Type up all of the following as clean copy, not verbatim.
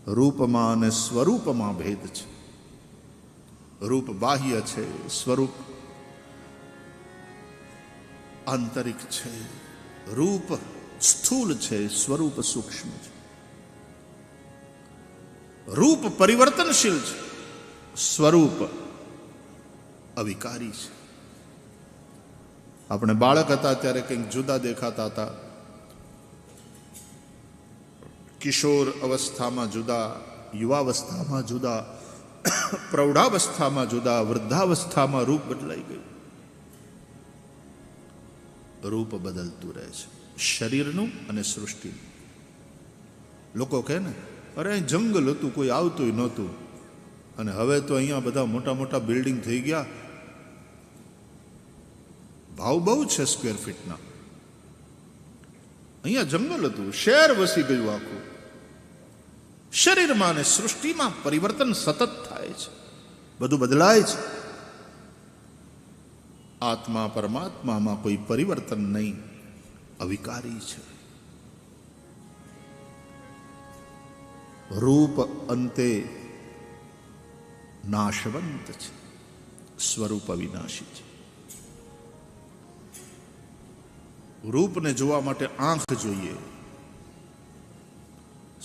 રૂપમાં અને સ્વરૂપમાં ભેદ છે. રૂપ બાહ્ય છે, સ્વરૂપ આંતરિક છે. રૂપ સ્થૂલ છે, સ્વરૂપ સૂક્ષ્મ છે. રૂપ પરિવર્તનશીલ છે, સ્વરૂપ અવિકારી છે. આપણે બાળક હતા ત્યારે કંઈક જુદા દેખાતા હતા. કિશોર અવસ્થામાં જુદા, યુવાવસ્થામાં જુદા, પ્રૌઢાવસ્થામાં જુદા, વૃદ્ધાવસ્થામાં રૂપ બદલાઈ ગયું. રૂપ બદલતું રહે છે, શરીરનું અને સૃષ્ટિનું. લોકો કહે ને, અરે અહીં જંગલ હતું, કોઈ આવતું નહોતું, અને હવે તો અહીંયા બધા મોટા મોટા બિલ્ડિંગ થઈ ગયા, ભાવ બહુ છે સ્ક્વેર ફીટના. અહીંયા જંગલ હતું, શહેર વસી ગયું આખું. શરીરમાં અને સૃષ્ટિમાં પરિવર્તન સતત થાય છે, બધું બદલાય છે. આત્મા પરમાત્મામાં કોઈ પરિવર્તન નહીં, અવિકારી છે. રૂપ અંતે નાશવંત છે, સ્વરૂપ અવિનાશી છે. રૂપને જોવા માટે આંખ જોઈએ,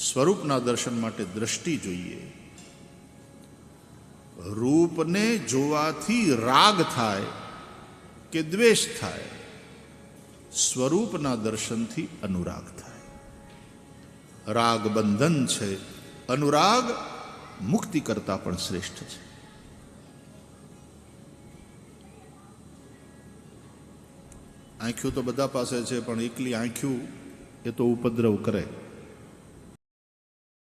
સ્વરૂપના દર્શન માટે દ્રષ્ટિ જોઈએ. રૂપને જોવાથી રાગ થાય કે દ્વેષ થાય, સ્વરૂપના દર્શનથી અનુરાગ થાય. રાગ બંધન છે, અનુરાગ મુક્તિ કરતા પણ શ્રેષ્ઠ છે. આંખ્યું તો બધા પાસે છે, પણ એકલી આંખ્યું એ તો ઉપદ્રવ કરે.